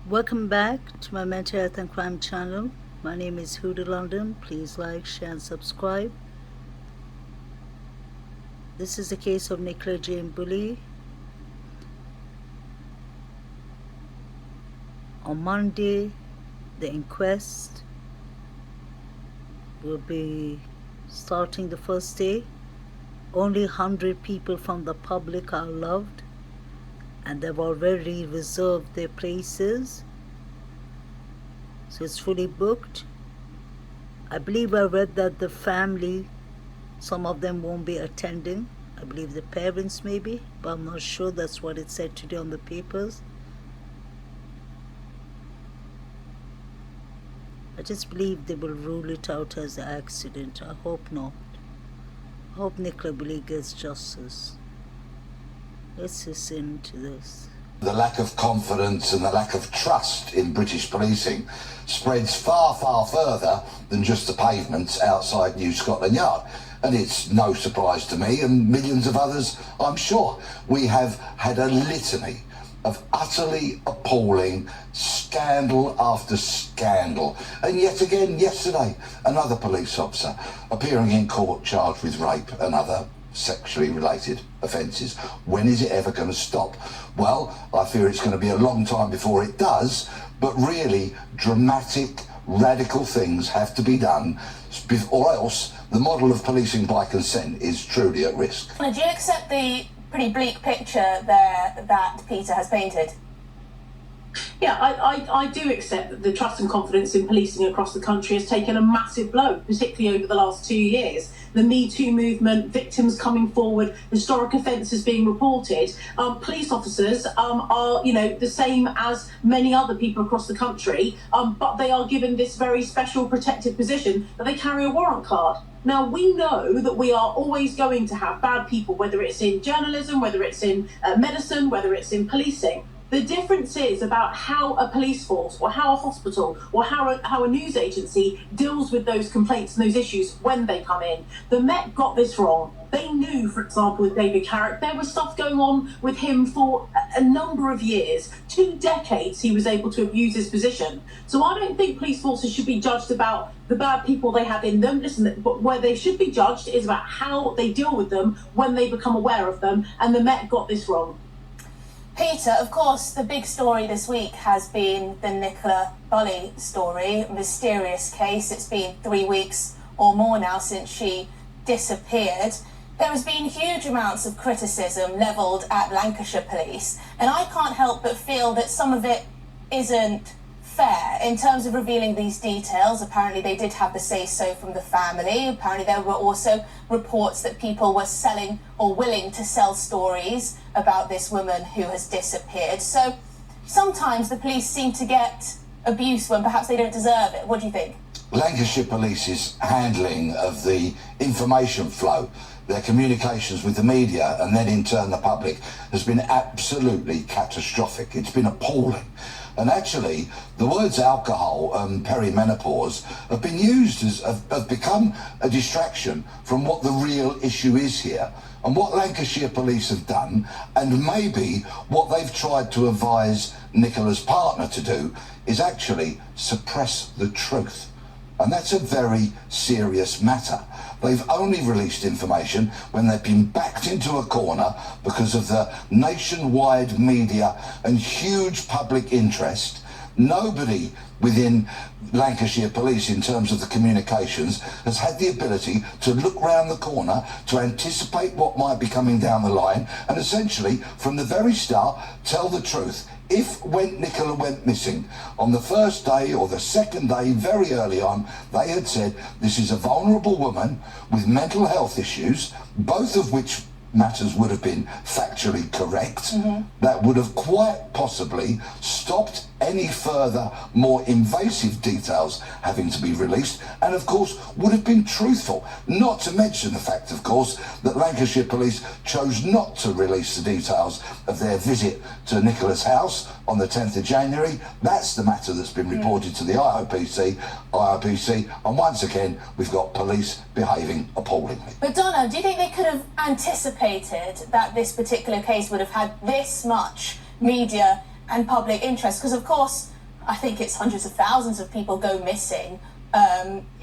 Welcome back to my mental health and crime channel. My name is Huda London. Please like, share and subscribe. This is the case of Nicola and Bulley. On Monday, the inquest will be starting the first day. Only 100 people from the public are allowed, and they've already reserved their places, so it's fully booked. I believe I read that the family, some of them won't be attending. I believe the parents maybe, but I'm not sure. That's what it said today on the papers. I just believe they will rule it out as an accident. I hope not. I hope Nicola Bulley gets justice. Let's listen to this. The lack of confidence and the lack of trust in British policing spreads far, far further than just the pavements outside New Scotland Yard. And it's no surprise to me and millions of others, I'm sure. We have had a litany of utterly appalling scandal after scandal. And yet again, yesterday, another police officer appearing in court charged with rape and other sexually related offences. When is it ever going to stop? Well, I fear it's going to be a long time before it does, but really dramatic, radical things have to be done, or else the model of policing by consent is truly at risk. Do you accept the pretty bleak picture there that Peter has painted? Yeah, I do accept that the trust and confidence in policing across the country has taken a massive blow, particularly over the last 2 years. The Me Too movement, victims coming forward, historic offences being reported. Police officers are, the same as many other people across the country, but they are given this very special protected position that they carry a warrant card. Now, we know that we are always going to have bad people, whether it's in journalism, whether it's in medicine, whether it's in policing. The difference is about how a police force or how a hospital or how a news agency deals with those complaints and those issues when they come in. The Met got this wrong. They knew, for example, with David Carrick, there was stuff going on with him for a number of years. 2 decades he was able to abuse his position. So I don't think police forces should be judged about the bad people they have in them. Listen, but where they should be judged is about how they deal with them when they become aware of them, and the Met got this wrong. Peter, of course, the big story this week has been the Nicola Bulley story, mysterious case. It's been 3 weeks or more now since she disappeared. There has been huge amounts of criticism levelled at Lancashire police, and I can't help but feel that some of it isn't fair in terms of revealing these details. Apparently they did have the say-so from the family. Apparently there were also reports that people were selling or willing to sell stories about this woman who has disappeared. So sometimes the police seem to get abuse when perhaps they don't deserve it. What do you think? Lancashire Police's handling of the information flow, their communications with the media and then in turn the public, has been absolutely catastrophic. It's been appalling. And actually, the words alcohol and perimenopause have been used have become a distraction from what the real issue is here. And what Lancashire Police have done, and maybe what they've tried to advise Nicola's partner to do, is actually suppress the truth. And that's a very serious matter. They've only released information when they've been backed into a corner because of the nationwide media and huge public interest. Nobody within Lancashire Police, in terms of the communications, has had the ability to look round the corner, to anticipate what might be coming down the line, and essentially, from the very start, tell the truth. When Nicola went missing, on the first day or the second day, very early on, they had said this is a vulnerable woman with mental health issues, both of which matters would have been factually correct. That would have quite possibly stopped any further more invasive details having to be released, and of course would have been truthful. Not to mention the fact, of course, that Lancashire Police chose not to release the details of their visit to Nicola's house on the 10th of January. That's the matter that's been reported to the IOPC, and once again we've got police behaving appallingly. But Donna, do you think they could have anticipated that this particular case would have had this much media and public interest? Because, of course, I think it's hundreds of thousands of people go missing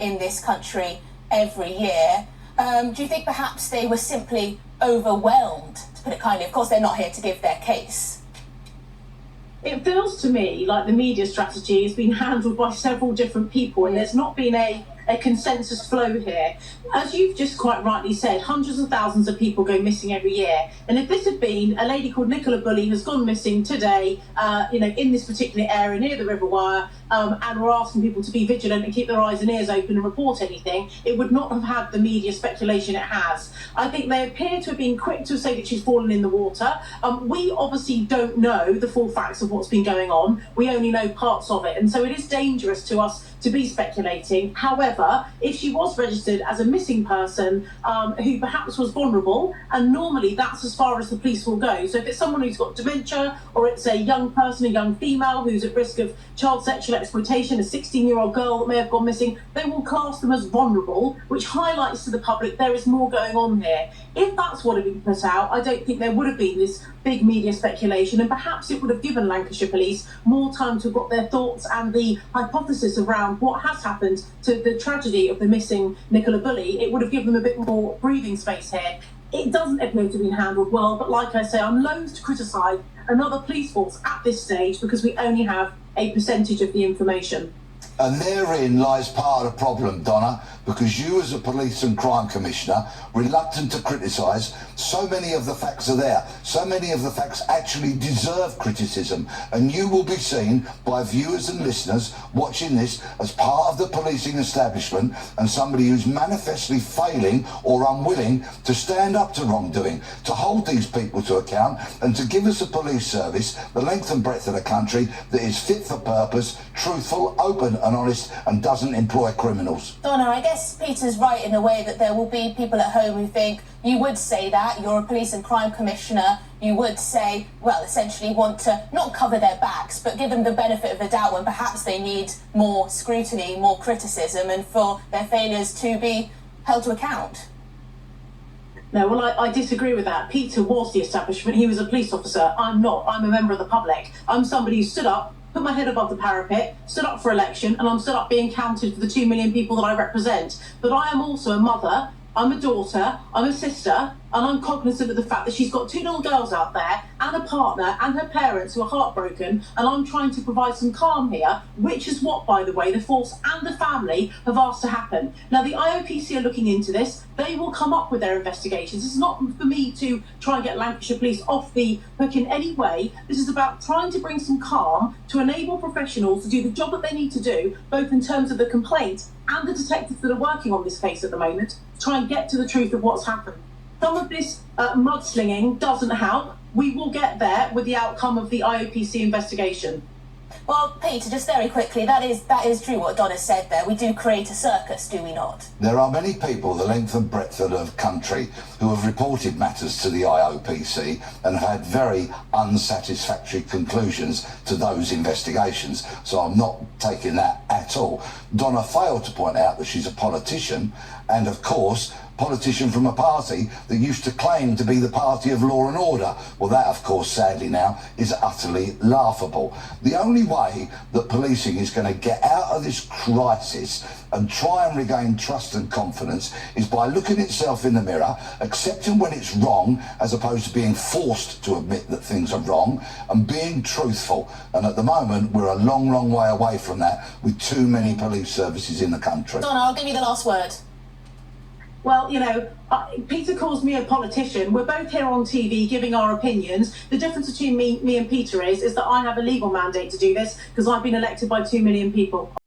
in this country every year. Do you think perhaps they were simply overwhelmed, to put it kindly? Of course, they're not here to give their case. It feels to me like the media strategy has been handled by several different people, and there's not been a consensus flow here. As you've just quite rightly said, hundreds of thousands of people go missing every year. And if this had been a lady called Nicola Bulley has gone missing today, in this particular area near the River Wire, and we're asking people to be vigilant and keep their eyes and ears open and report anything, it would not have had the media speculation it has. I think they appear to have been quick to say that she's fallen in the water. We obviously don't know the full facts of what's been going on. We only know parts of it. And so it is dangerous to us to be speculating. However, if she was registered as a missing person who perhaps was vulnerable, and normally that's as far as the police will go. So if it's someone who's got dementia, or it's a young person, a young female who's at risk of child sexual exploitation, a 16-year-old girl that may have gone missing, they will class them as vulnerable, which highlights to the public there is more going on here. If that's what had been put out, I don't think there would have been this big media speculation, and perhaps it would have given Lancashire Police more time to have got their thoughts and the hypothesis around what has happened to the tragedy of the missing Nicola Bulley. It would have given them a bit more breathing space here. It doesn't appear to have been handled well, but like I say, I'm loath to criticise another police force at this stage because we only have a percentage of the information. And therein lies part of the problem, Donna, because you as a police and crime commissioner, reluctant to criticise, so many of the facts are there. So many of the facts actually deserve criticism. And you will be seen by viewers and listeners watching this as part of the policing establishment and somebody who's manifestly failing or unwilling to stand up to wrongdoing, to hold these people to account and to give us a police service the length and breadth of the country that is fit for purpose, truthful, open and honest, and doesn't employ criminals. Donna, I guess Peter's right in a way that there will be people at home who think you would say that, you're a police and crime commissioner, you would say, well, essentially want to not cover their backs, but give them the benefit of the doubt when perhaps they need more scrutiny, more criticism, and for their failures to be held to account. No, well, I disagree with that. Peter was the establishment. He was a police officer. I'm not. I'm a member of the public. I'm somebody who stood up, put my head above the parapet, stood up for election, and I'm stood up being counted for the 2 million people that I represent. But I am also a mother, I'm a daughter, I'm a sister, and I'm cognizant of the fact that she's got 2 little girls out there and a partner and her parents who are heartbroken, and I'm trying to provide some calm here, which is what, by the way, the force and the family have asked to happen. Now, the IOPC are looking into this. They will come up with their investigations. It's not for me to try and get Lancashire Police off the hook in any way. This is about trying to bring some calm to enable professionals to do the job that they need to do, both in terms of the complaint and the detectives that are working on this case at the moment, to try and get to the truth of what's happened. Some of this mudslinging doesn't help. We will get there with the outcome of the IOPC investigation. Well, Peter, just very quickly, that is true what Donna said there. We do create a circus, do we not? There are many people, the length and breadth of the country, who have reported matters to the IOPC and have had very unsatisfactory conclusions to those investigations. So I'm not taking that at all. Donna failed to point out that she's a politician and, of course, politician from a party that used to claim to be the party of law and order. Well, that, of course, sadly now, is utterly laughable. The only way that policing is going to get out of this crisis and try and regain trust and confidence is by looking itself in the mirror, accepting when it's wrong, as opposed to being forced to admit that things are wrong, and being truthful. And at the moment, we're a long, long way away from that with too many police services in the country. Donna, I'll give you the last word. Well, Peter calls me a politician. We're both here on TV giving our opinions. The difference between me and Peter is that I have a legal mandate to do this because I've been elected by 2 million people.